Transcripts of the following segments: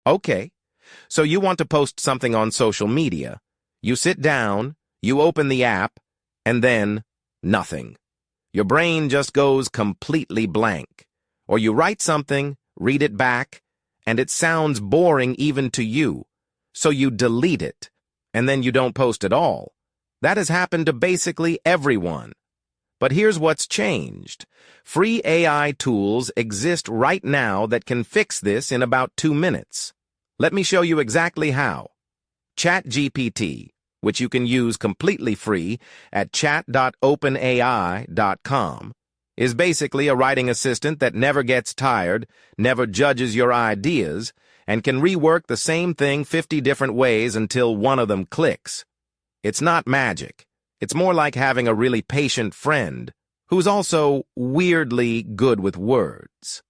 Okay, so you want to post something on social media. You sit down, you open the app, and then nothing. Your brain just goes completely blank. Or you write something, read it back, and it sounds boring even to you. So you delete it, and then you don't post at all. That has happened to basically everyone. But here's what's changed. Free AI tools exist right now that can fix this in about 2 minutes. Let me show you exactly how. ChatGPT, which you can use completely free at chat.openai.com, is basically a writing assistant that never gets tired, never judges your ideas, and can rework the same thing 50 different ways until one of them clicks. It's not magic. It's more like having a really patient friend who's also weirdly good with words.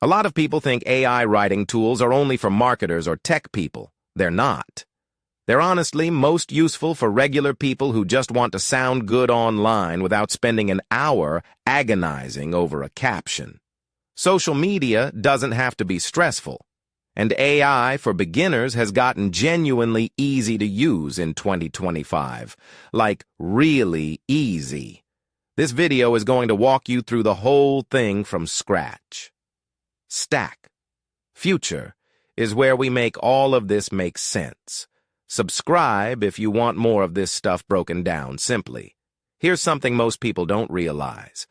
A lot of people think AI writing tools are only for marketers or tech people. They're not. They're honestly most useful for regular people who just want to sound good online without spending an hour agonizing over a caption. Social media doesn't have to be stressful, and AI for beginners has gotten genuinely easy to use in 2025. Like, really easy. This video is going to walk you through the whole thing from scratch. Stack. Future is where we make all of this make sense. Subscribe if you want more of this stuff broken down simply. Here's something most people don't realize.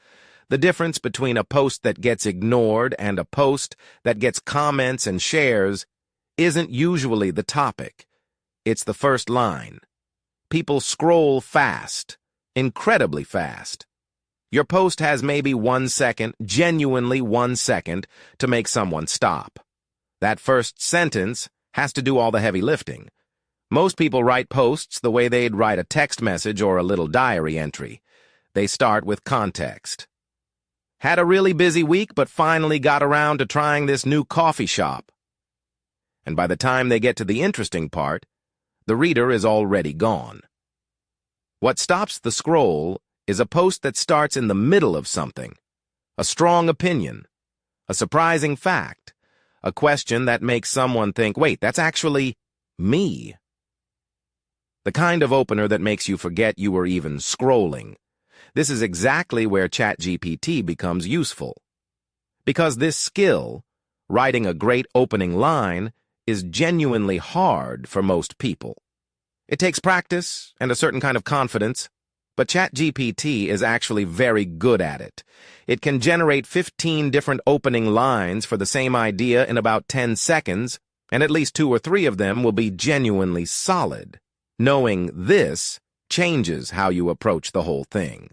The difference between a post that gets ignored and a post that gets comments and shares isn't usually the topic. It's the first line. People scroll fast, incredibly fast. Your post has maybe 1 second, genuinely 1 second, to make someone stop. That first sentence has to do all the heavy lifting. Most people write posts the way they'd write a text message or a little diary entry. They start with context. Had a really busy week, but finally got around to trying this new coffee shop. And by the time they get to the interesting part, the reader is already gone. What stops the scroll is a post that starts in the middle of something. A strong opinion, a surprising fact, a question that makes someone think, wait, that's actually me. The kind of opener that makes you forget you were even scrolling. This is exactly where ChatGPT becomes useful. Because this skill, writing a great opening line, is genuinely hard for most people. It takes practice and a certain kind of confidence, but ChatGPT is actually very good at it. It can generate 15 different opening lines for the same idea in about 10 seconds, and at least 2 or 3 of them will be genuinely solid. Knowing this changes how you approach the whole thing.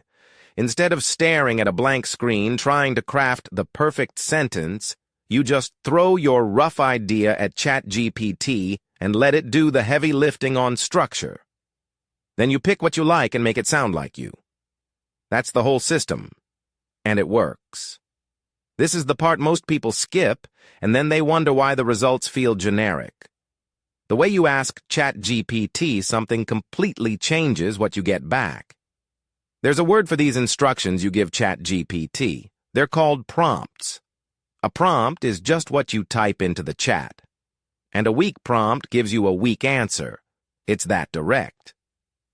Instead of staring at a blank screen trying to craft the perfect sentence, you just throw your rough idea at ChatGPT and let it do the heavy lifting on structure. Then you pick what you like and make it sound like you. That's the whole system, and it works. This is the part most people skip, and then they wonder why the results feel generic. The way you ask ChatGPT something completely changes what you get back. There's a word for these instructions you give ChatGPT. They're called prompts. A prompt is just what you type into the chat. And a weak prompt gives you a weak answer. It's that direct.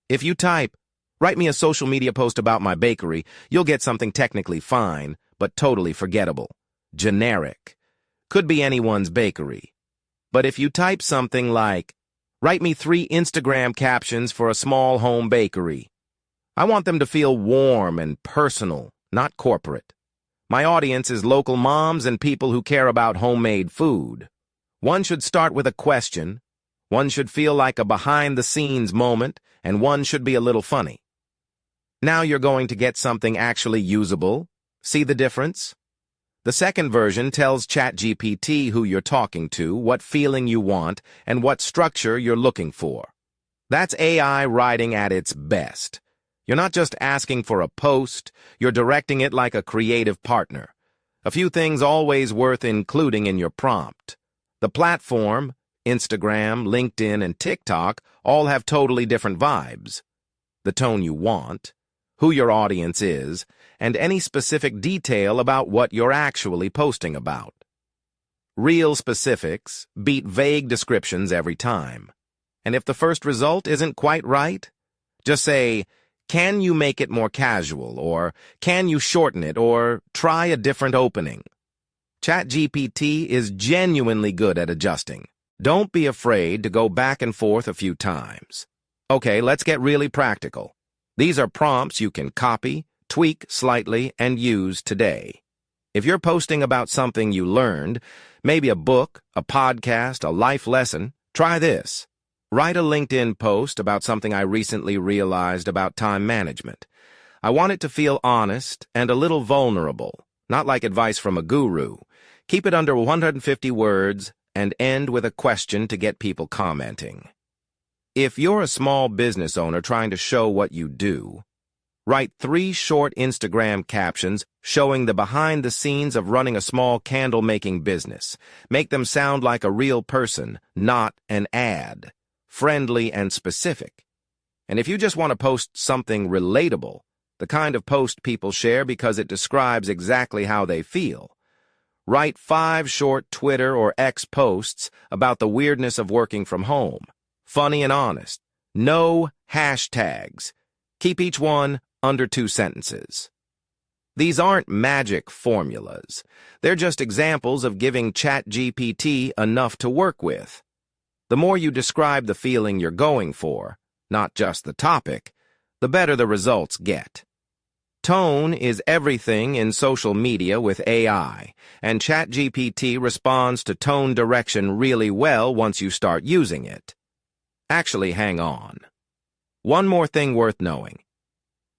If you type, write me a social media post about my bakery, you'll get something technically fine, but totally forgettable. Generic. Could be anyone's bakery. But if you type something like, write me 3 Instagram captions for a small home bakery, I want them to feel warm and personal, not corporate. My audience is local moms and people who care about homemade food. One should start with a question, one should feel like a behind-the-scenes moment, and one should be a little funny. Now you're going to get something actually usable. See the difference? The second version tells ChatGPT who you're talking to, what feeling you want, and what structure you're looking for. That's AI writing at its best. You're not just asking for a post, you're directing it like a creative partner. A few things always worth including in your prompt. The platform, Instagram, LinkedIn, and TikTok all have totally different vibes. The tone you want, who your audience is, and any specific detail about what you're actually posting about. Real specifics beat vague descriptions every time. And if the first result isn't quite right, just say, "Can you make it more casual?" or "Can you shorten it?" or "Try a different opening." ChatGPT is genuinely good at adjusting. Don't be afraid to go back and forth a few times. Okay, let's get really practical. These are prompts you can copy, tweak slightly, and use today. If you're posting about something you learned, maybe a book, a podcast, a life lesson, try this. Write a LinkedIn post about something I recently realized about time management. I want it to feel honest and a little vulnerable, not like advice from a guru. Keep it under 150 words and end with a question to get people commenting. If you're a small business owner trying to show what you do, write 3 short Instagram captions showing the behind the scenes of running a small candle-making business. Make them sound like a real person, not an ad. Friendly and specific. And if you just want to post something relatable, the kind of post people share because it describes exactly how they feel, write 5 short Twitter or X posts about the weirdness of working from home. Funny and honest. No hashtags. Keep each one under 2 sentences. These aren't magic formulas. They're just examples of giving ChatGPT enough to work with. The more you describe the feeling you're going for, not just the topic, the better the results get. Tone is everything in social media with AI, and ChatGPT responds to tone direction really well once you start using it. Actually, hang on. One more thing worth knowing.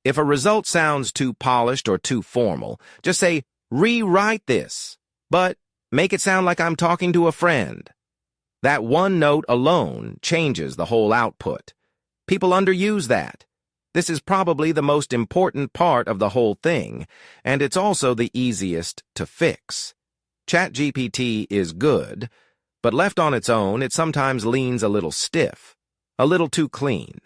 If a result sounds too polished or too formal, just say, "Rewrite this," but make it sound like I'm talking to a friend. That one note alone changes the whole output. People underuse that. This is probably the most important part of the whole thing, and it's also the easiest to fix. ChatGPT is good, but left on its own, it sometimes leans a little stiff, a little too clean.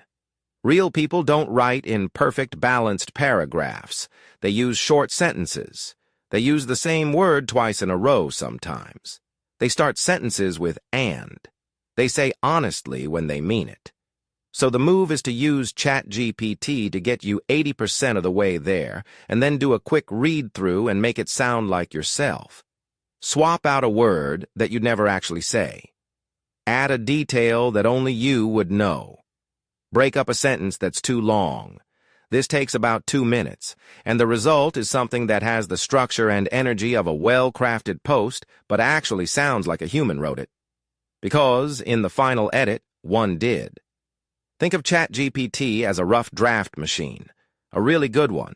Real people don't write in perfect, balanced paragraphs. They use short sentences. They use the same word twice in a row sometimes. They start sentences with "and." They say honestly when they mean it. So the move is to use ChatGPT to get you 80% of the way there, and then do a quick read-through and make it sound like yourself. Swap out a word that you'd never actually say. Add a detail that only you would know. Break up a sentence that's too long. This takes about 2 minutes, and the result is something that has the structure and energy of a well-crafted post, but actually sounds like a human wrote it. Because, in the final edit, one did. Think of ChatGPT as a rough draft machine, a really good one.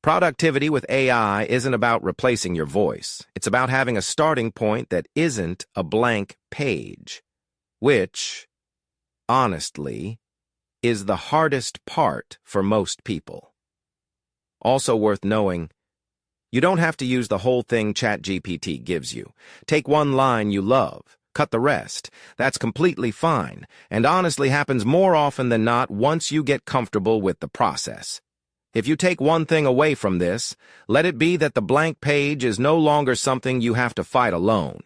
Productivity with AI isn't about replacing your voice. It's about having a starting point that isn't a blank page, which, honestly, is the hardest part for most people. Also worth knowing, you don't have to use the whole thing ChatGPT gives you. Take one line you love, cut the rest. That's completely fine, and honestly happens more often than not once you get comfortable with the process. If you take one thing away from this, let it be that the blank page is no longer something you have to fight alone.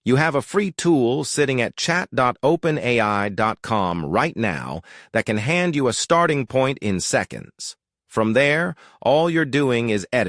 You have a free tool sitting at chat.openai.com right now that can hand you a starting point in seconds. From there, all you're doing is editing.